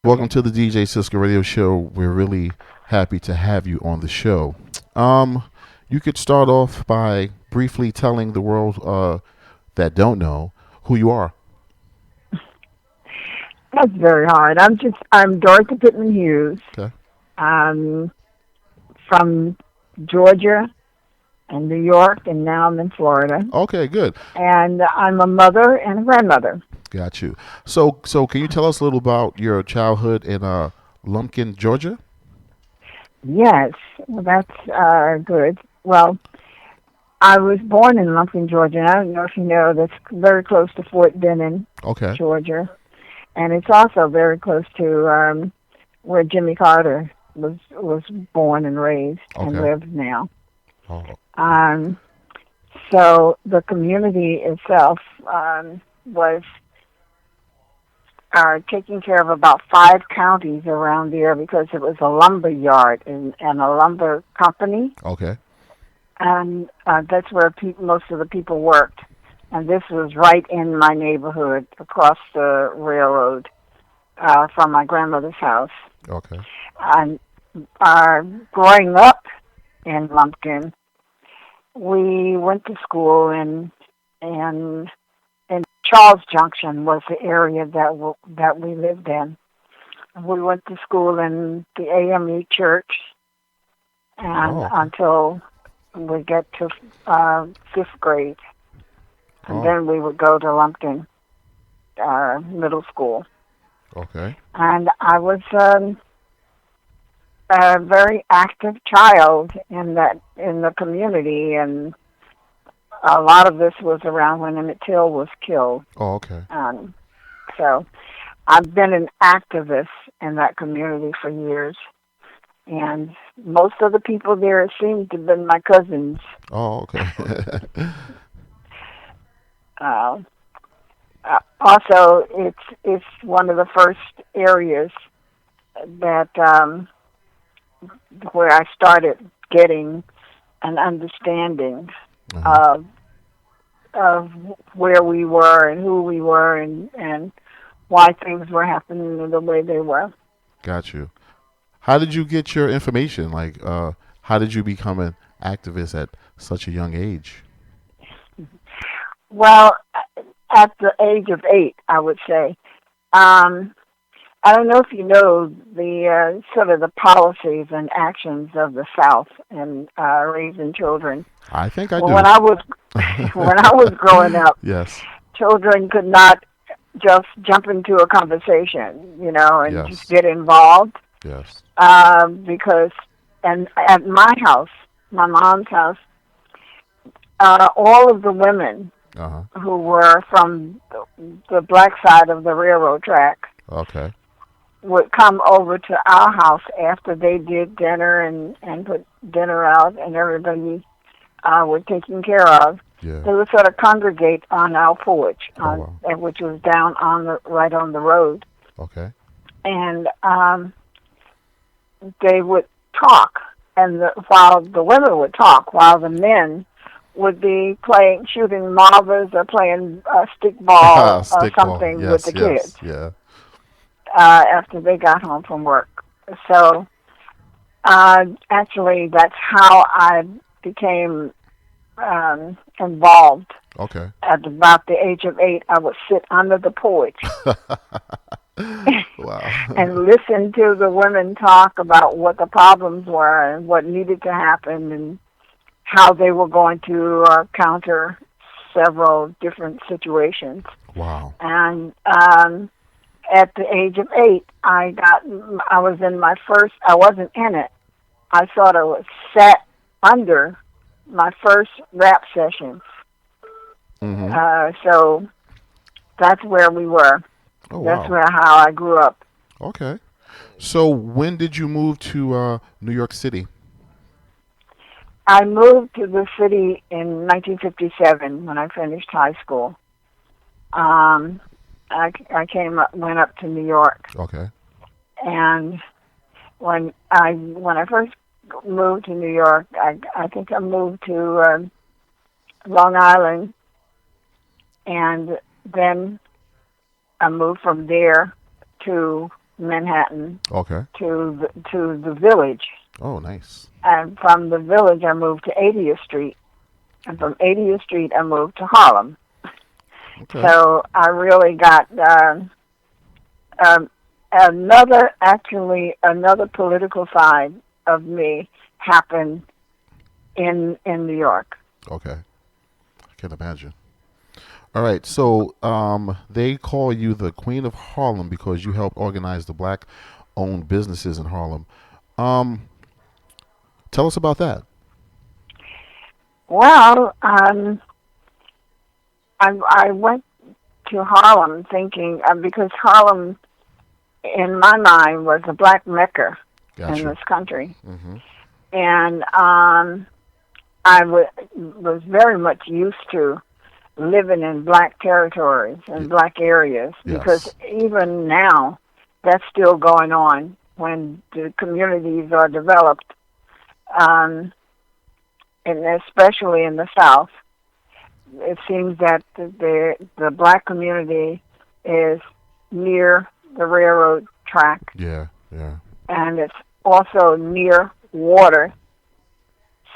Welcome to the DJ Cisco Radio Show. We're really happy to have you on the show. Um, you could start off by briefly telling the world that don't know who you are. That's very hard. I'm Dorothy Pittman Hughes. Okay. I'm from Georgia and New York, and now I'm in Florida. Okay, good. And I'm a mother and a grandmother. Got you. So can you tell us a little about your childhood in Lumpkin, Georgia? Yes, well, that's good. Well, I was born in Lumpkin, Georgia. And I don't know if you know, that's very close to Fort Benning, Okay. Georgia. And it's also very close to where Jimmy Carter was born and raised and Okay. lives now. Oh, Um, so the community itself was taking care of about 5 counties around there because it was a lumber yard and a lumber company, okay. and that's where most of the people worked. And this was right in my neighborhood, across the railroad from my grandmother's house. Okay. And growing up in Lumpkin, we went to school and Charles Junction was the area that we lived in. We went to school in the AME church, and Oh. until we get to 5th grade, and Oh. then we would go to Lumpkin Middle School. Okay. And I was a very active child in the community, and a lot of this was around when Emmett Till was killed. Oh, okay. So I've been an activist in that community for years, and most of the people there seem to have been my cousins. Oh, okay. Uh, Also, it's one of the first areas that where I started getting an understanding Uh-huh. of where we were and who we were and why things were happening the way they were. Got you. How did you get your information? Like, how did you become an activist at such a young age? Well, at the age of 8, I would say. I don't know if you know the sort of the policies and actions of the South in raising children. I think I Well, do. when I was when I was growing up, Yes. children could not just jump into a conversation, and just Yes. get involved Yes. because, and at my house, my mom's house, all of the women Uh-huh. who were from the black side of the railroad track Okay. would come over to our house after they did dinner and put dinner out and everybody were taken care of. Yeah. They would sort of congregate on our porch, Oh, wow. which was down right on the road, Okay. and they would talk, and while the women would talk, while the men would be shooting marbles or playing stickball or Stickball. something with Yes. the Yes. kids Yeah. after they got home from work. So actually, that's how I became involved. Okay. At about the age of 8, I would sit under the porch Wow. and listen to the women talk about what the problems were and what needed to happen and how they were going to counter several different situations. Wow. And at the age of 8, I was in my first, I wasn't in it. I sort of sat under my first rap session. Mm-hmm. So that's where we were. Oh, That's wow. how I grew up. Okay. So when did you move to New York City? I moved to the city in 1957 when I finished high school. I went up to New York, Okay. and when I first moved to New York, I think I moved to Long Island, and then I moved from there to Manhattan Okay. to the Village, Oh, nice. and from the Village I moved to 80th Street, and from 80th Street I moved to Harlem. Okay. So I really got um, another political side of me happened in New York. Okay. I can imagine. All right. So, they call you the Queen of Harlem because you helped organize the black-owned businesses in Harlem. Um, Tell us about that. Well, I went to Harlem thinking because Harlem, in my mind, was a black mecca in Gotcha. this country, Mm-hmm. and was very much used to living in black territories and black areas because Yes. even now that's still going on when the communities are developed, um, and especially in the South. It seems that the black community is near the railroad track, Yeah. Yeah. and it's also near water.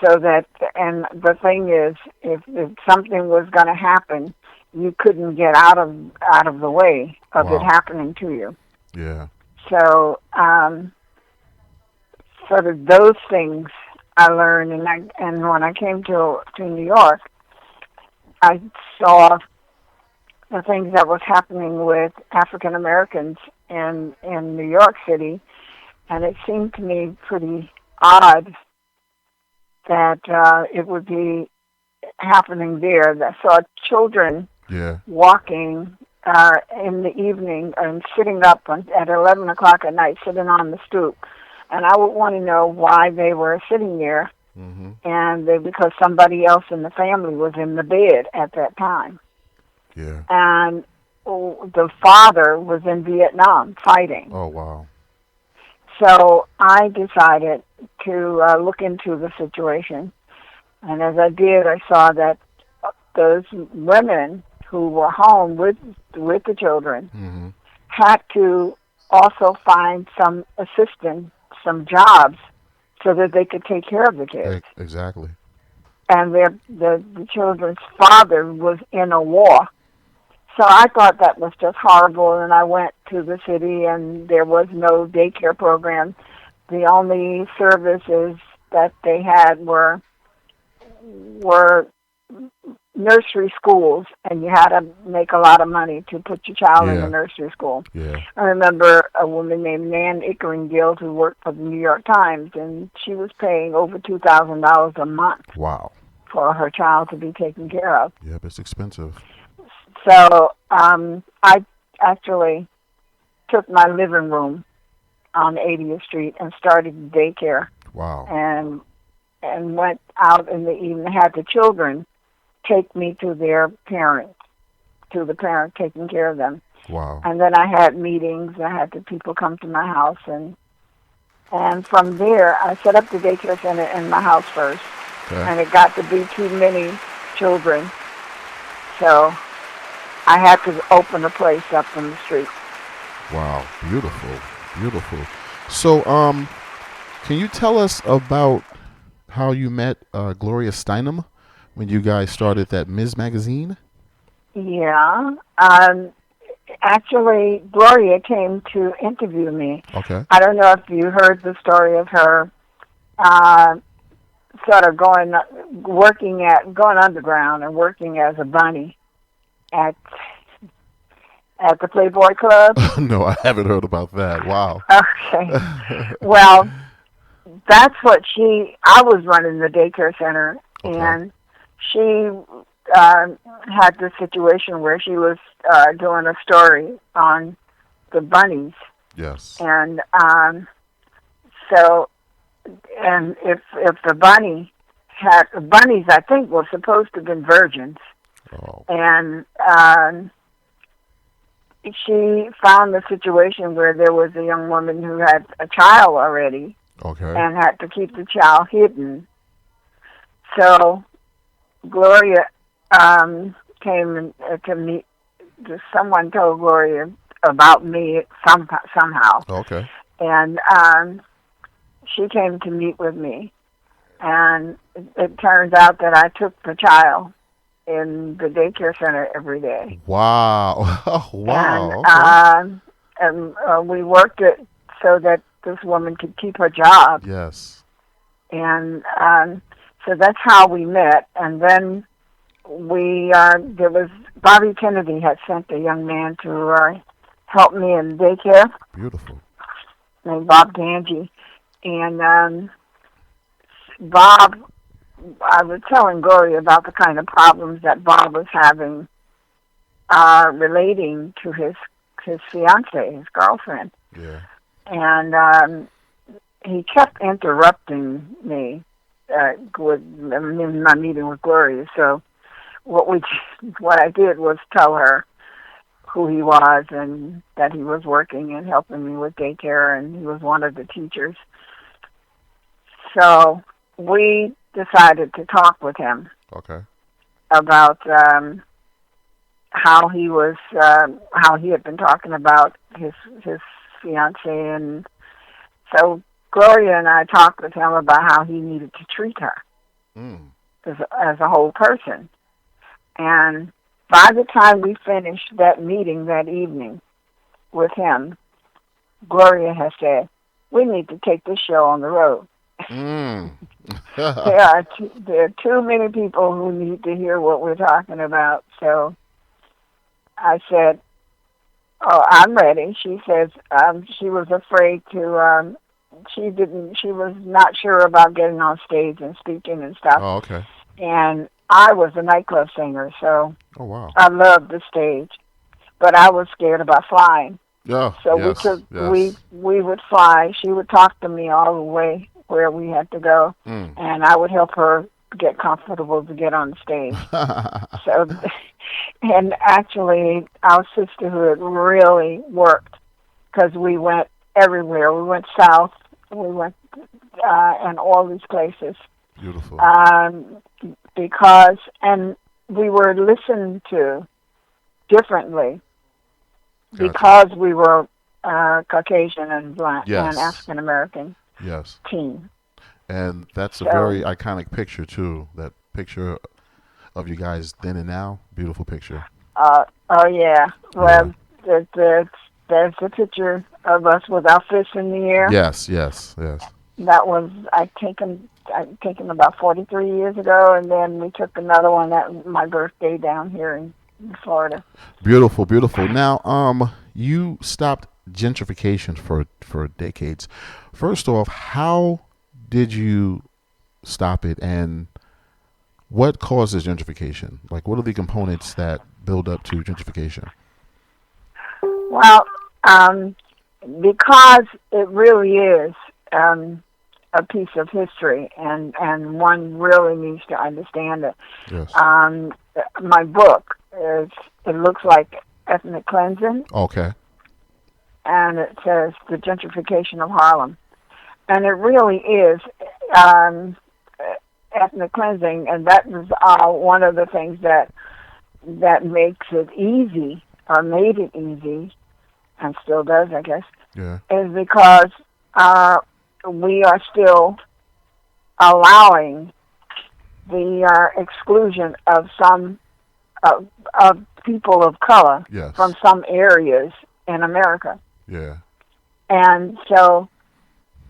So that, and the thing is, if something was going to happen, you couldn't get out of the way of it Wow. happening to you. Yeah. So, sort of those things I learned, and when I came to New York, I saw the things that was happening with African Americans in New York City, and it seemed to me pretty odd that it would be happening there. That saw children Yeah. walking in the evening and sitting up at 11 o'clock at night, sitting on the stoop, and I would want to know why they were sitting there, Mm-hmm. and because somebody else in the family was in the bed at that time. Yeah. And the father was in Vietnam fighting. Oh, wow. So I decided to look into the situation. And as I did, I saw that those women who were home with the children Mm-hmm. had to also find some assistance, some jobs, so that they could take care of the kids. Exactly. And the children's father was in a war. So I thought that was just horrible, and I went to the city, and there was no daycare program. The only services that they had were nursery schools, and you had to make a lot of money to put your child in a Yeah. nursery school. Yeah. I remember a woman named Nan Ickering-Gills who worked for the New York Times, and she was paying over $2,000 a month Wow. for her child to be taken care of. Yep. It's expensive. So I actually took my living room on 80th Street and started daycare, Wow. and went out in the evening, had the children take me to their parents, to the parent taking care of them. Wow. And then I had meetings. I had the people come to my house, and from there I set up the daycare center in my house first, Okay. and it got to be too many children, so I had to open a place up in the street. Wow. Beautiful. Beautiful. So, can you tell us about how you met Gloria Steinem when you guys started that Ms. magazine? Yeah. Actually, Gloria came to interview me. Okay. I don't know if you heard the story of her sort of going underground and working as a bunny at the Playboy Club. No, I haven't heard about that. Wow. Okay. Well, that's what I was running the daycare center, Okay. and she had this situation where she was doing a story on the bunnies, Yes. and so, and if the bunnies, I think, were supposed to have been virgins, Oh. and she found the situation where there was a young woman who had a child already Okay. and had to keep the child hidden. So Gloria came to meet. Someone told Gloria about me somehow. Okay. And she came to meet with me, and it turns out that I took the child in the daycare center every day. Wow. Wow. And we worked it so that this woman could keep her job. Yes. And so that's how we met. And then there was Bobby Kennedy had sent a young man to help me in daycare. Beautiful. Named Bob Ganji. And Bob, I was telling Gloria about the kind of problems that Bob was having relating to his fiancée, his girlfriend. Yeah. And he kept interrupting me with my meeting with Gloria. So what I did was tell her who he was and that he was working and helping me with daycare, and he was one of the teachers. So we decided to talk with him. Okay. About how he had been talking about his fiancée, and so Gloria and I talked with him about how he needed to treat her as a whole person. And by the time we finished that meeting that evening with him, Gloria has said, "We need to take this show on the road." There are too many people who need to hear what we're talking about. So I said, "Oh, I'm ready." She says she was afraid to. She was not sure about getting on stage and speaking and stuff. Oh, okay. And I was a nightclub singer, so oh, wow. I loved the stage, but I was scared about flying. Yeah. So we would fly. She would talk to me all the way where we had to go, and I would help her get comfortable to get on the stage. So, and actually, our sisterhood really worked because we went everywhere. We went south. We went and all these places. Beautiful. And we were listened to differently. Gotcha. Because we were Caucasian and black and African American team. And that's a very iconic picture too. That picture of you guys then and now, beautiful picture. Oh yeah. Well, there's a picture of us with our fists in the air. Yes. That was I taken about 43 years ago, and then we took another one at my birthday down here in Florida. Beautiful. Now, you stopped gentrification for decades. First off, how did you stop it, and what causes gentrification? Like, what are the components that build up to gentrification? Well, because it really is a piece of history, and one really needs to understand it. Yes. My book it looks like ethnic cleansing. Okay. And it says the gentrification of Harlem, and it really is ethnic cleansing, and that is one of the things that makes it easy, or made it easy, and still does, I guess. Yeah. Is because we are still allowing the exclusion of some of people of color from some areas in America. Yeah. And so,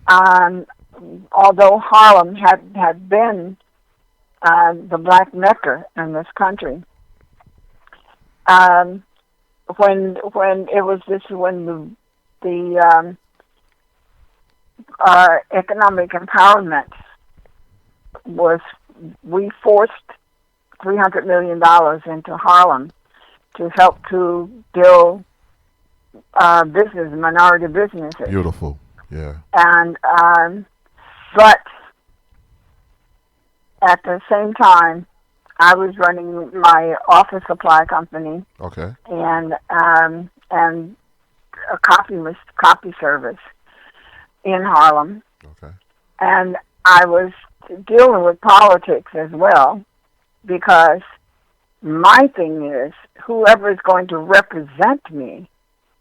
although Harlem had been the black Mecca in this country, when the economic empowerment we forced $300 million into Harlem to help to build minority businesses. Beautiful, yeah. And but at the same time, I was running my office supply company. Okay. And a copy service in Harlem. Okay. And I was dealing with politics as well, because my thing is, whoever is going to represent me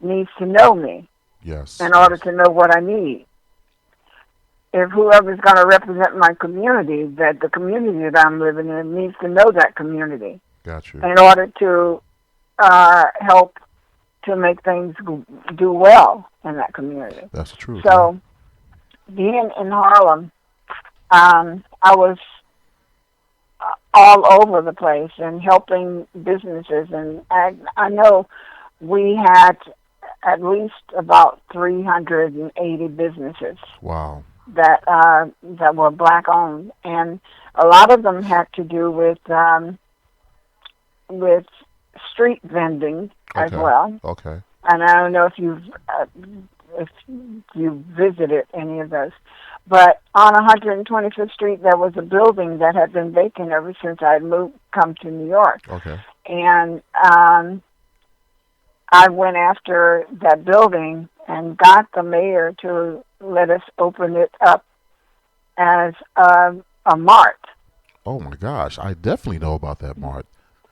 needs to know me Yes. in order to know what I need. If whoever's going to represent my community, that the community that I'm living in needs to know that community Got you. in order to help to make things do well in that community. That's the truth. So, being in Harlem, I was all over the place and helping businesses, and I know we had at least about 380 businesses. Wow. That were black owned, and a lot of them had to do with street vending as well. Okay. And I don't know if you visited any of those, but on 125th Street there was a building that had been vacant ever since I had come to New York. Okay. And I went after that building and got the mayor to let us open it up as a mart. Oh my gosh, I definitely know about that mart.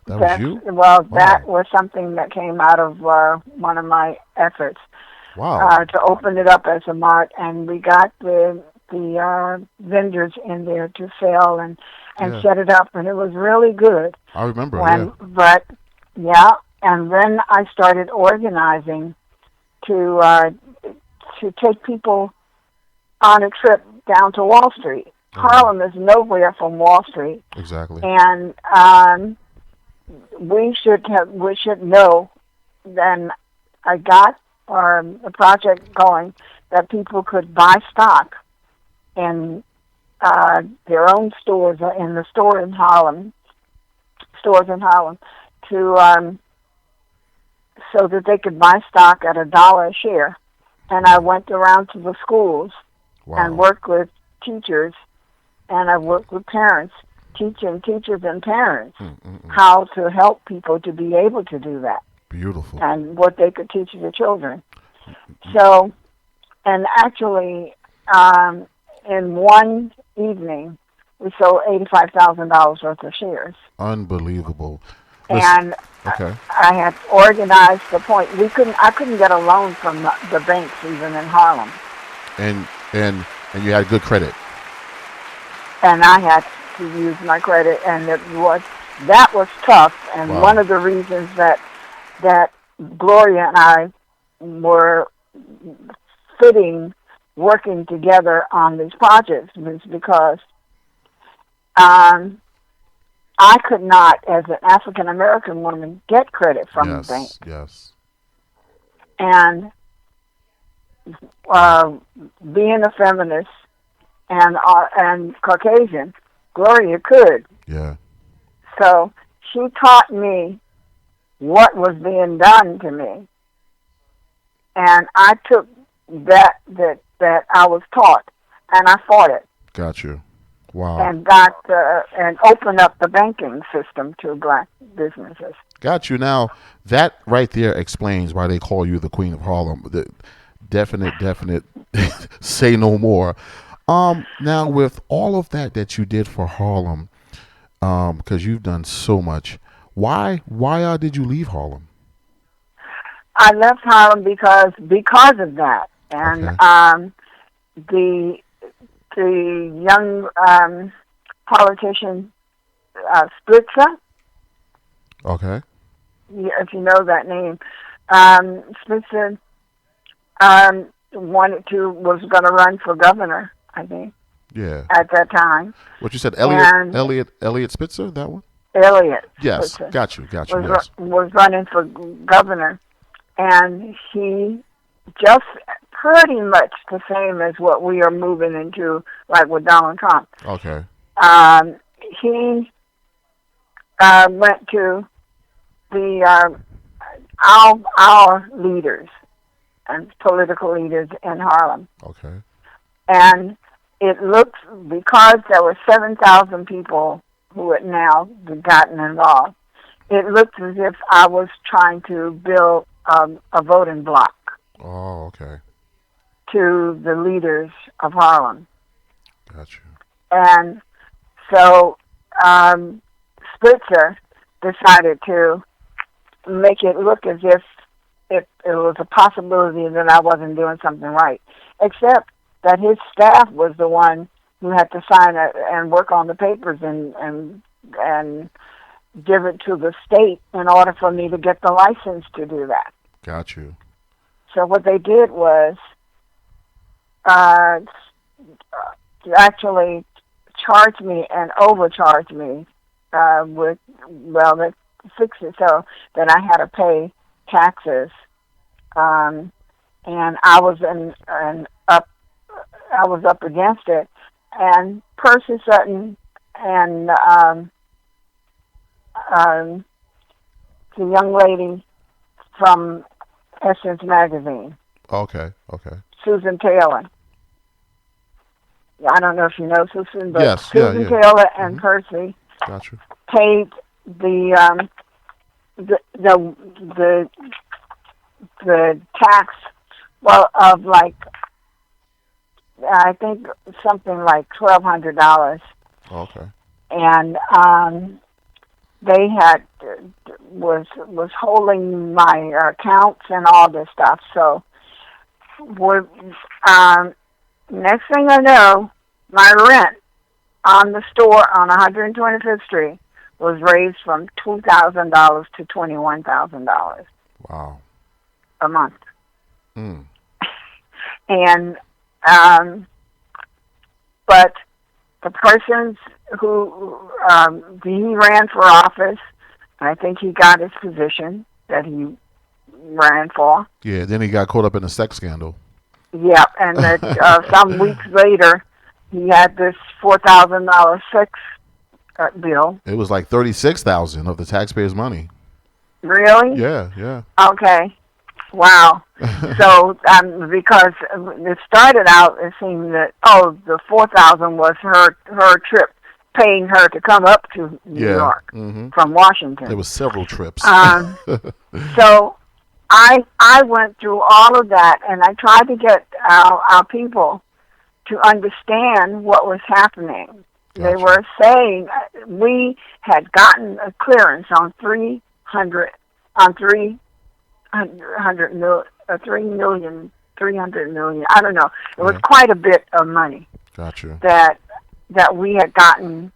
That was you? Well, that was something that came out of one of my efforts. Wow. To open it up as a mart, and we got the vendors in there to sell and set it up, and it was really good. I remember. But and then I started organizing to take people on a trip down to Wall Street. Harlem is nowhere from Wall Street. Exactly. And we should know. Then I got a project going that people could buy stock in their own stores, in the stores in Harlem, to so that they could buy stock at $1 a share. And I went around to the schools and worked with teachers, and I worked with parents, teaching teachers and parents how to help people to be able to do that. Beautiful. And what they could teach their children. So, and actually, in one evening, we sold $85,000 worth of shares. Unbelievable. And I had organized the point. I couldn't get a loan from the banks even in Harlem. And you had good credit. And I had to use my credit, and that was tough. And one of the reasons that Gloria and I were working together on these projects was because I could not, as an African American woman, get credit from the bank. Yes. And being a feminist and Caucasian, Gloria could. Yeah. So she taught me what was being done to me, and I took that I was taught, and I fought it. Got you. Wow. And and opened up the banking system to black businesses. Got you. Now that right there explains why they call you the Queen of Harlem. The definite. Say no more. Now with all of that you did for Harlem, because you've done so much. Why did you leave Harlem? I left Harlem because of that, and the young politician Spitzer. Okay. If you know that name, Spitzer was going to run for governor, I think. Yeah. At that time. What you said, Elliot Spitzer, that one? Elliot. Yes. Spitzer Got you. Was running for governor, and he just pretty much the same as what we are moving into, like with Donald Trump. Okay. He went to the our leaders and political leaders in Harlem. Okay. And it looks, because there were 7,000 people who had now gotten involved, it looked as if I was trying to build a voting bloc. Oh, okay. To the leaders of Harlem. Gotcha. And so Spitzer decided to make it look as if it was a possibility that I wasn't doing something right, except that his staff was the one who had to sign it and work on the papers and give it to the state in order for me to get the license to do that. Got you. So what they did was actually charge me and overcharge me they fixed it so that I had to pay taxes, and I was up against it, and Percy Sutton and the young lady from Essence Magazine. Okay. Susan Taylor. I don't know if you know Susan, but yes, Susan Taylor and Percy gotcha. paid the tax, of like, I think something like $1,200. Okay. And they was holding my accounts and all this stuff. So next thing I know, my rent on the store on 125th Street was raised from $2,000 to $21,000. Wow. A month. Mm. And but the persons who he ran for office, I think he got his position that he ran for. Yeah, then he got caught up in a sex scandal. Yeah, and that some weeks later, he had this $4,000 sex bill. It was like $36,000 of the taxpayers' money. Really? Yeah. Okay. Wow. So because it started out, it seemed that the $4,000 was her trip, paying her to come up to New York from Washington. There was several trips. So I went through all of that, and I tried to get our people to understand what was happening. Gotcha. They were saying we had gotten a clearance on 300 million. I don't know. It was quite a bit of money. Gotcha. That we had gotten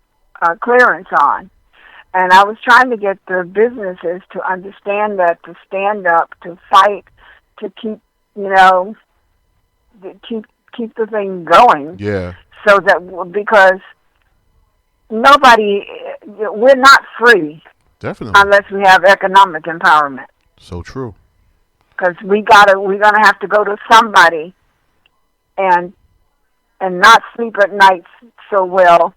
clearance on. And I was trying to get the businesses to understand that, to stand up, to fight, to keep the thing going. Yeah. So that, because we're not free. Definitely. Unless we have economic empowerment. So true. Because we're gonna have to go to somebody and not sleep at night so well,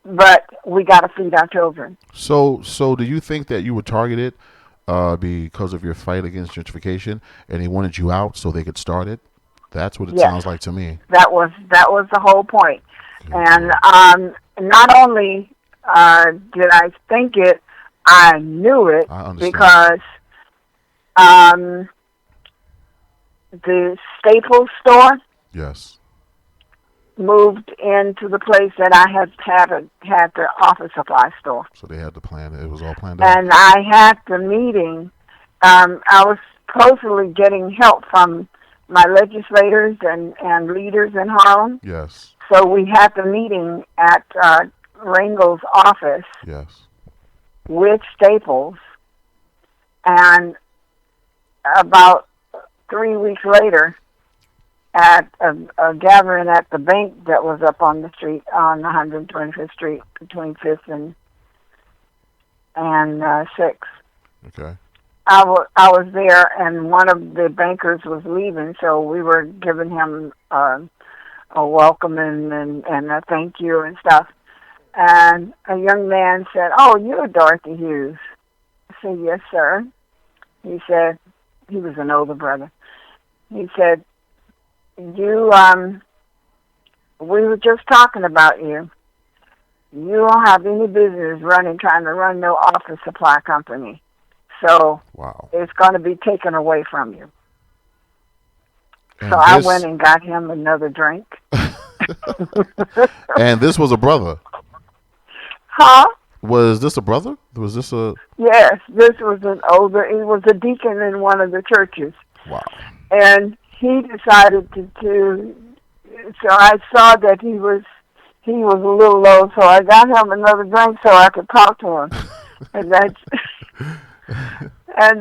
but we got to feed our children. So do you think that you were targeted because of your fight against gentrification, and they wanted you out so they could start it? That's what it sounds like to me. That was the whole point. And not only did I think it, I knew it, because the Staples store moved into the place that I had the office supply store. So they had the plan. It was all planned out. And I had the meeting. I was supposedly getting help from my legislators and leaders in Harlem. Yes. So we had the meeting at Ringo's office. Yes. With Staples, and about 3 weeks later, at a gathering at the bank that was up on the street on 125th Street between 5th and 6th. Okay. I was there, and one of the bankers was leaving, so we were giving him a welcome and a thank you and stuff. And a young man said, "Oh, you're Dorothy Hughes." I said, "Yes, sir." He said, he was an older brother. He said, we were just talking about you. You don't have any business trying to run no office supply company. So it's going to be taken away from you." And so I went and got him another drink. And this was a brother. Huh? Was this a brother? Was this a Yes, this was he was a deacon in one of the churches. wow? And he decided so I saw that he was a little low, so I got him another drink so I could talk to him. And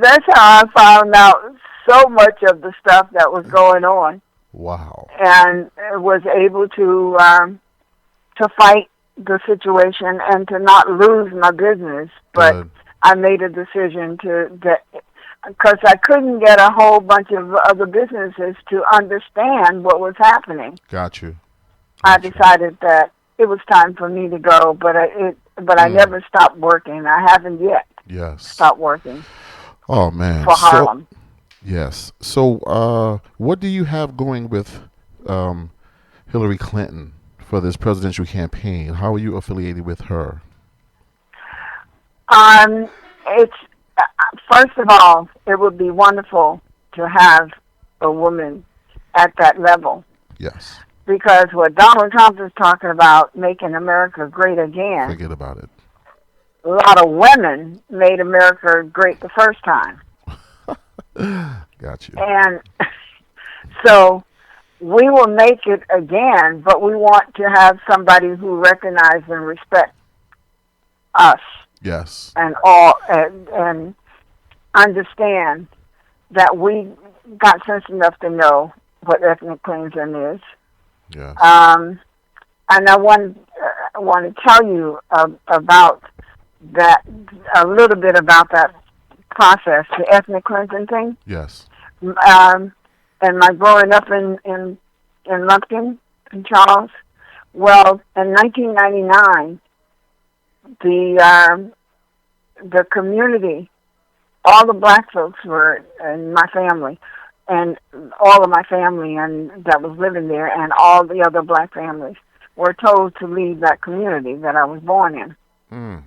that's how I found out so much of the stuff that was going on. Wow. And was able to fight the situation and to not lose my business. But Good. I made a decision because I couldn't get a whole bunch of other businesses to understand what was happening. Got you. I decided that it was time for me to go, but I never stopped working. I haven't yet. Yes. Stopped working. Oh man. For Harlem. Yes. So, what do you have going with Hillary Clinton for this presidential campaign? How are you affiliated with her? It's first of all, it would be wonderful to have a woman at that level. Yes. Because what Donald Trump is talking about, making America great again. Forget about it. A lot of women made America great the first time. Got you. And so we will make it again, but we want to have somebody who recognizes and respects us. Yes. And understand that we got sense enough to know what ethnic cleansing is. Yes. And I want to tell you about that, a little bit about that process, the ethnic cleansing thing. Yes. And my growing up in Lumpkin, in Charles. Well, in 1999, the community, all the black folks were in my family, and all of my family and that was living there, and all the other black families were told to leave that community that I was born in,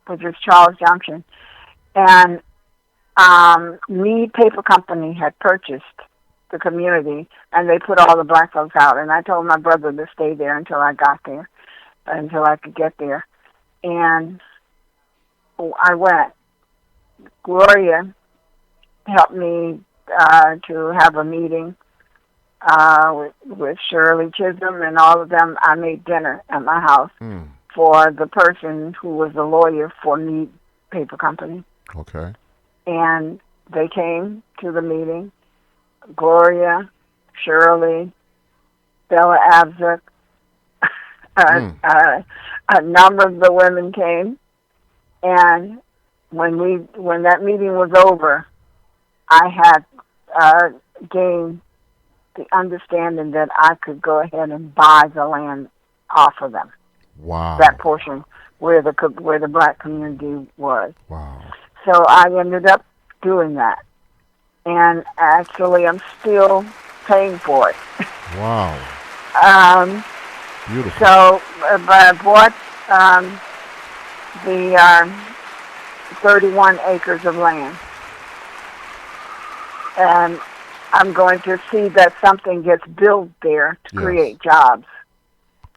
which is Charles Junction. And Mead Paper Company had purchased the community, and they put all the black folks out. And I told my brother to stay there until I got there, until I could get there. And I went. Gloria helped me to have a meeting with Shirley Chisholm and all of them. I made dinner at my house for the person who was the lawyer for Mead Paper Company. Okay. And they came to the meeting. Gloria, Shirley, Bella Abzug, a number of the women came. And when that meeting was over, I had gained the understanding that I could go ahead and buy the land off of them. Wow. That portion where the black community was. Wow. So I ended up doing that. And actually, I'm still paying for it. Wow. Beautiful. So, but I bought the 31 acres of land. And I'm going to see that something gets built there to create jobs.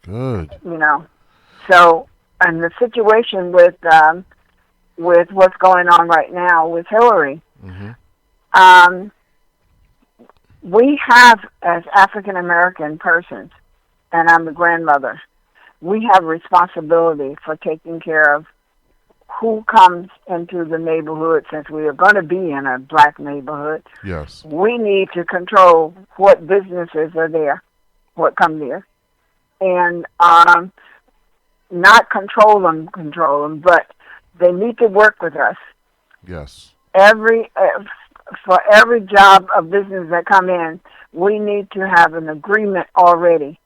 Good. You know. So, and the situation with what's going on right now with Hillary, we have, as African American persons, and I'm a grandmother, we have responsibility for taking care of who comes into the neighborhood. Since we are going to be in a black neighborhood, yes, we need to control what businesses are there, what come there, and not control them, but they need to work with us. Yes. For every job of business that come in, we need to have an agreement already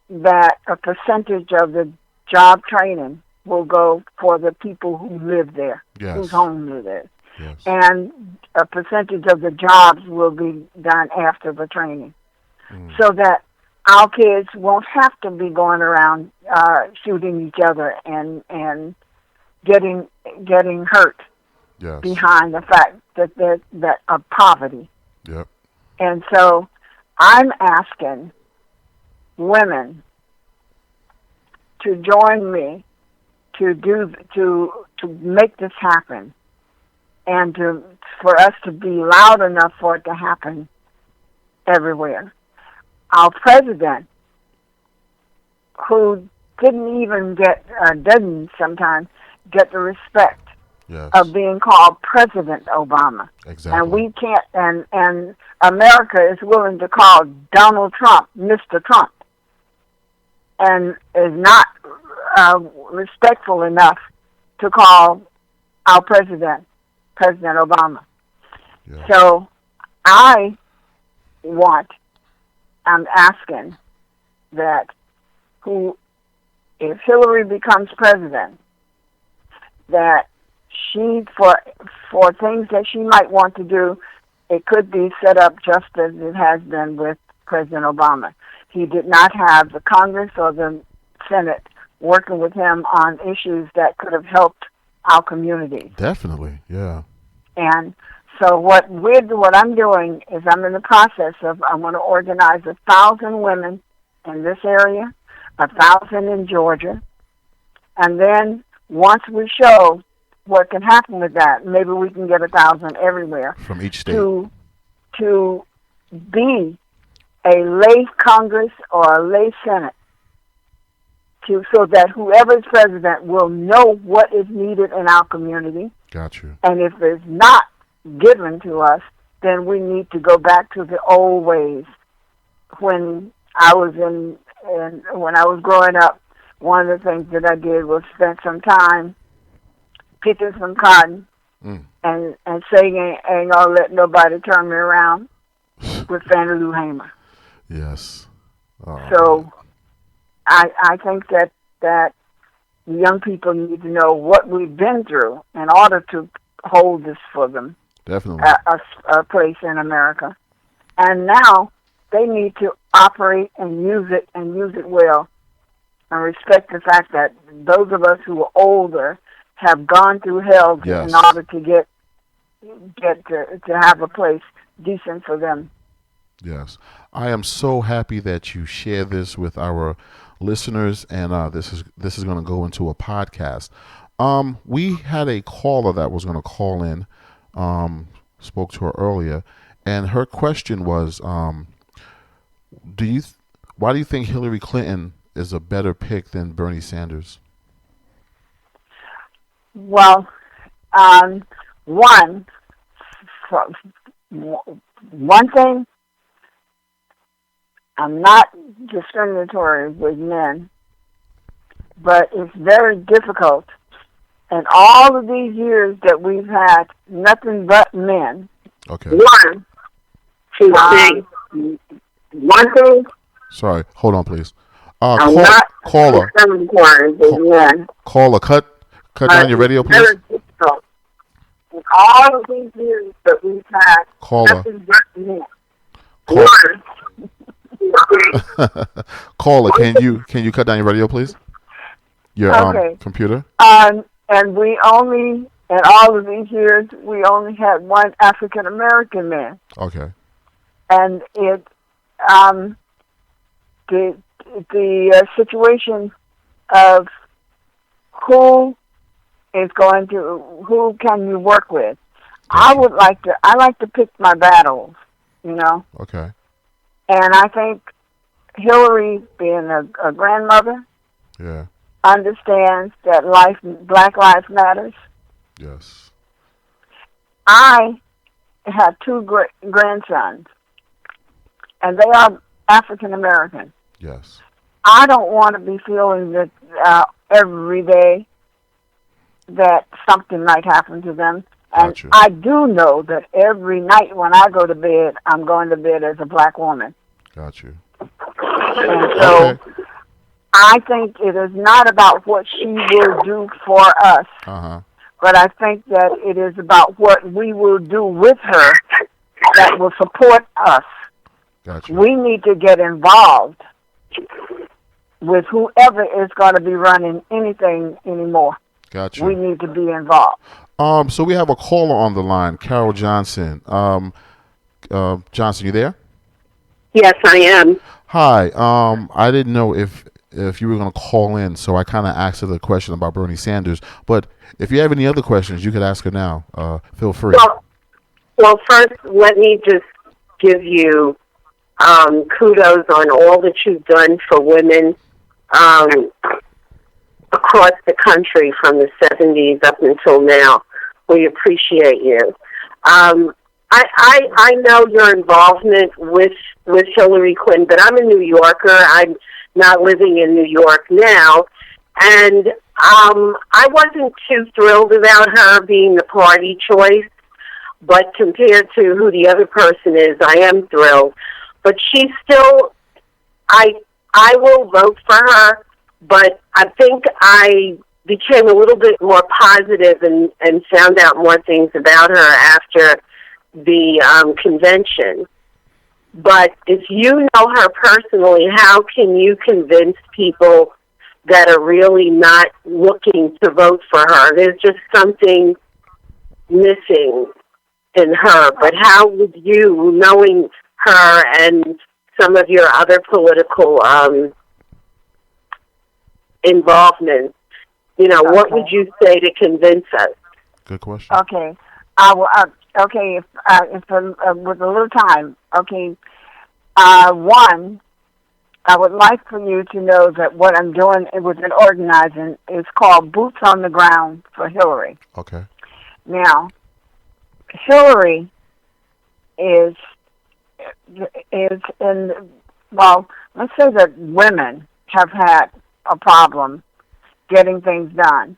that a percentage of the job training will go for the people who live there, whose home live there. Yes. And a percentage of the jobs will be done after the training, so that our kids won't have to be going around shooting each other and getting hurt behind the fact that of poverty. Yep. And so I'm asking women to join me to make this happen, and for us to be loud enough for it to happen everywhere. Our president, who doesn't sometimes get the respect of being called President Obama. Exactly. And we can't, and America is willing to call Donald Trump Mr. Trump, and is not respectful enough to call our president President Obama. Yeah. So I'm asking that if Hillary becomes president, that she, for things that she might want to do, it could be set up just as it has been with President Obama. He did not have the Congress or the Senate working with him on issues that could have helped our communities. Definitely, yeah. And so what I'm doing is I'm in the process of, I want to organize 1,000 women in this area, 1,000 in Georgia, and then once we show what can happen with that, maybe we can get 1,000 everywhere from each state to be a lay Congress or a lay Senate, so that whoever is president will know what is needed in our community. Got you. And if it's not given to us, then we need to go back to the old ways. When I was when I was growing up, one of the things that I did was spend some time picking some cotton and saying, ain't gonna let nobody turn me around with Fannie Lou Hamer. Yes. Oh, so I think that young people need to know what we've been through in order to hold this for them. Definitely. A place in America. And now they need to operate and use it well, and respect the fact that those of us who are older have gone through hell in order to get to have a place decent for them. Yes. I am so happy that you share this with our listeners, and this is going to go into a podcast. We had a caller that was going to call in, spoke to her earlier, and her question was, why do you think Hillary Clinton is a better pick than Bernie Sanders? Well, one thing, I'm not discriminatory with men, but it's very difficult. And all of these years that we've had nothing but men. Okay. One thing. Sorry, hold on, please. I'm not caller. Discriminatory with men. Caller, cut down your radio, please. Very difficult. And all of these years that we've had nothing but men. Caller, can you cut down your radio, please? Your computer. And we only, in all of these years, we only had one African American man. Okay. And the situation of who can you work with? I like to pick my battles, Okay. And I think Hillary, being a grandmother, understands that Black Lives Matters. Yes. I have two grandsons, and they are African American. Yes. I don't want to be feeling that every day that something might happen to them. And Gotcha. I do know that every night when I go to bed, I'm going to bed as a black woman. Got you. And so I think it is not about what she will do for us, but I think that it is about what we will do with her that will support us. Gotcha. We need to get involved with whoever is going to be running anything anymore. Gotcha. We need to be involved. So we have a caller on the line, Carol Johnson. Johnson, you there? Yes, I am. Hi. I didn't know if if you were going to call in. So I kind of asked her the question about Bernie Sanders. But if you have any other questions, you could ask her now. Feel free. Well, first, let me just give you kudos on all that you've done for women across the country from the 70s up until now. We appreciate you. I know your involvement with Hillary Clinton, but I'm a New Yorker. I'm not living in New York now, and I wasn't too thrilled about her being the party choice, but compared to who the other person is, I am thrilled. But she's still, I will vote for her, but I think I became a little bit more positive and found out more things about her after the convention. But if you know her personally, how can you convince people that are really not looking to vote for her? There's just something missing in her. But how would you, knowing her and some of your other political involvement, what would you say to convince us? Good question. Okay. Okay, if with a little time, okay. One, I would like for you to know that what I'm doing with an organizing is called Boots on the Ground for Hillary. Okay. Now, Hillary is in, well, let's say that women have had a problem getting things done.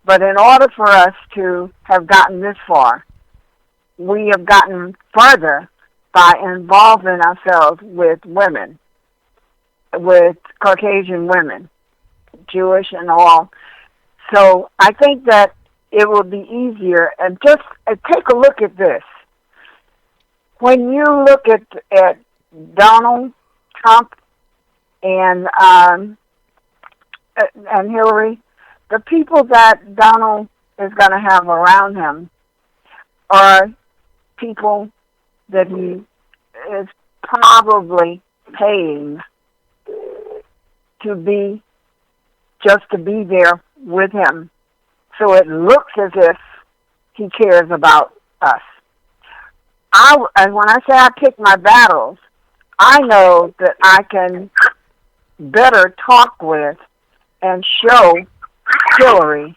But in order for us to have gotten this far, we have gotten further by involving ourselves with women, with Caucasian women, Jewish and all. So I think that it will be easier. And just take a look at this. When you look at Donald Trump and Hillary, the people that Donald is going to have around him are people that he is probably paying to be there with him. So it looks as if he cares about us. And when I say I pick my battles, I know that I can better talk with and show Hillary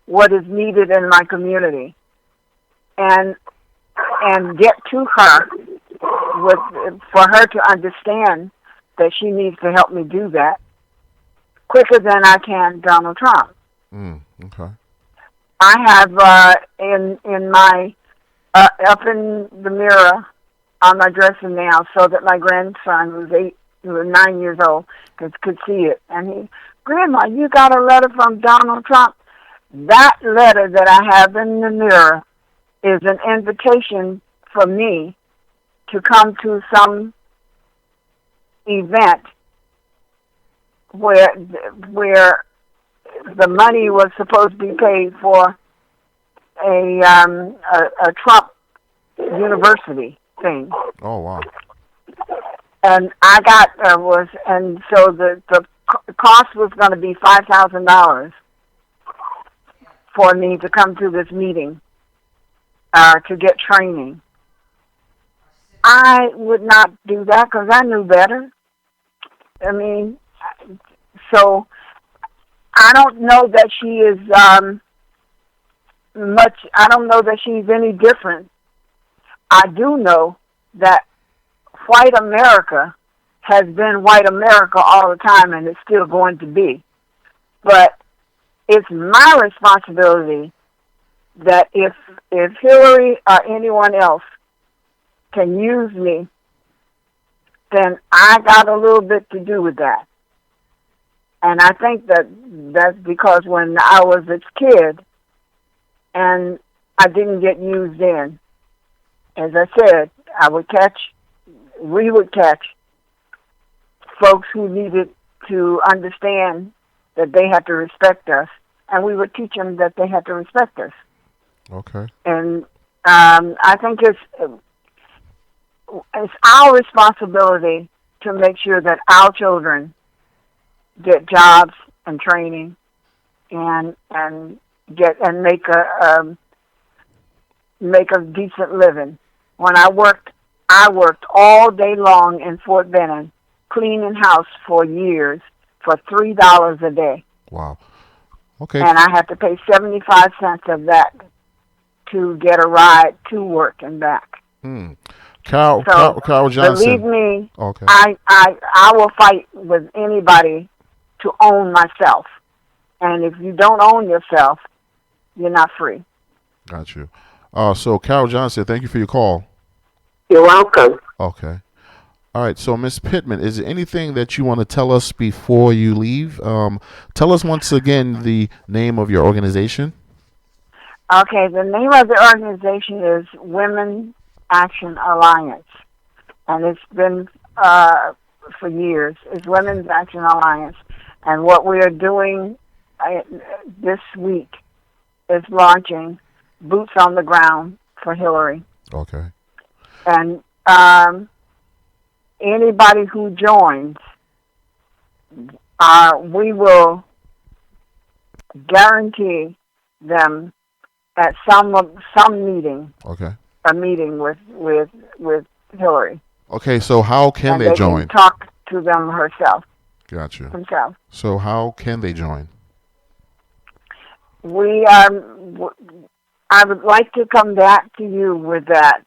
what is needed in my community, and get to her for her to understand that she needs to help me do that quicker than I can Donald Trump. Okay. I have in my up in the mirror on my dresser now, so that my grandson, who was 9 years old, could see it, and he, Grandma, you got a letter from Donald Trump? That letter that I have in the mirror is an invitation for me to come to some event where the money was supposed to be paid for a Trump university thing. Oh, wow. And I got so the cost was going to be $5,000 for me to come to this meeting to get training. I would not do that because I knew better. I mean, so I don't know that she is I don't know that she's any different. I do know that white America has been white America all the time, and it's still going to be. But it's my responsibility that if Hillary or anyone else can use me, then I got a little bit to do with that. And I think that's because when I was a kid and I didn't get used in, as I said, we would catch folks who needed to understand that they had to respect us, and we would teach them that they had to respect us. Okay. And I think it's our responsibility to make sure that our children get jobs and training, and make a decent living. When I worked all day long in Fort Benning, cleaning house for years for $3 a day. Wow. Okay. And I had to pay 75 cents of that to get a ride to work and back. Carol Johnson. Believe me, okay. I will fight with anybody to own myself. And if you don't own yourself, you're not free. Got you. So Carol Johnson, thank you for your call. You're welcome. Okay. All right. So Ms. Pittman, is there anything that you want to tell us before you leave? Tell us once again the name of your organization. Okay. The name of the organization is Women Action Alliance, and it's been for years. It's Women's Action Alliance, and what we are doing this week is launching Boots on the Ground for Hillary. Okay. And anybody who joins, we will guarantee them at some meeting. Okay. A meeting with Hillary. Okay, so how can they join? Can talk to them herself. Gotcha. Himself. So how can they join? I would like to come back to you with that.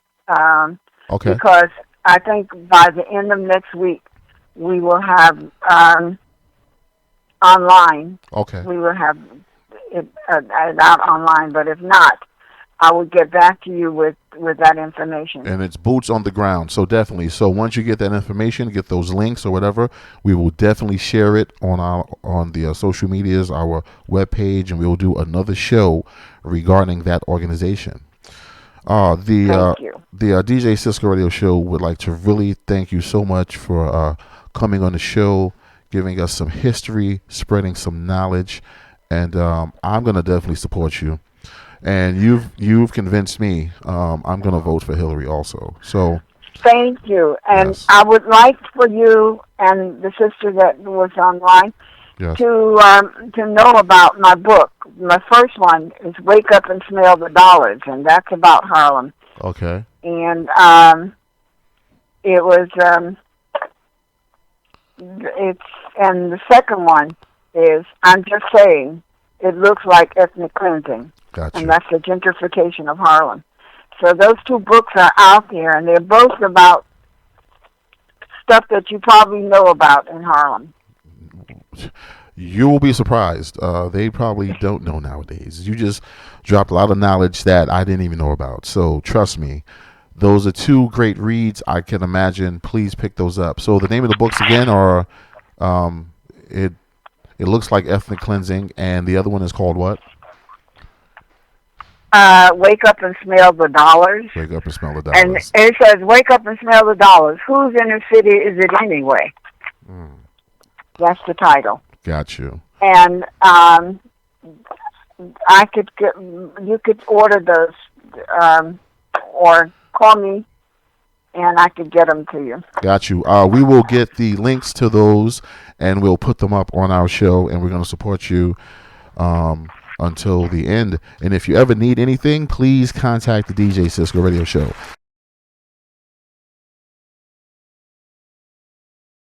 Okay. Because I think by the end of next week, we will have online. Okay. We will have it out online, but if not, I will get back to you with that information. And it's boots on the ground, so definitely. So once you get that information, get those links or whatever, we will definitely share it on the social medias, our webpage, and we will do another show regarding that organization. Thank you. The DJ Cisco Radio Show would like to really thank you so much for coming on the show, giving us some history, spreading some knowledge, and I'm going to definitely support you. And you've convinced me. I'm going to vote for Hillary also. So thank you. And yes. I would like for you and the sister that was online yes. to know about my book. My first one is Wake Up and Smell the Dollars, and that's about Harlem. Okay. And it was and the second one is I'm Just Saying It Looks Like Ethnic Cleansing. Gotcha. And that's the gentrification of Harlem. So those two books are out there, and they're both about stuff that you probably know about in Harlem. You will be surprised. They probably don't know nowadays. You just dropped a lot of knowledge that I didn't even know about. So trust me, those are two great reads. I can imagine. Please pick those up. So the name of the books again are It Looks Like Ethnic Cleansing, and the other one is called what? Wake Up and Smell the Dollars. Wake Up and Smell the Dollars. And it says, Wake Up and Smell the Dollars. Whose inner city is it anyway? That's the title. Got you. And you could order those or call me, and I could get them to you. Got you. We will get the links to those, and we'll put them up on our show, and we're going to support you until the end. And if you ever need anything, please contact the DJ Cisco Radio Show.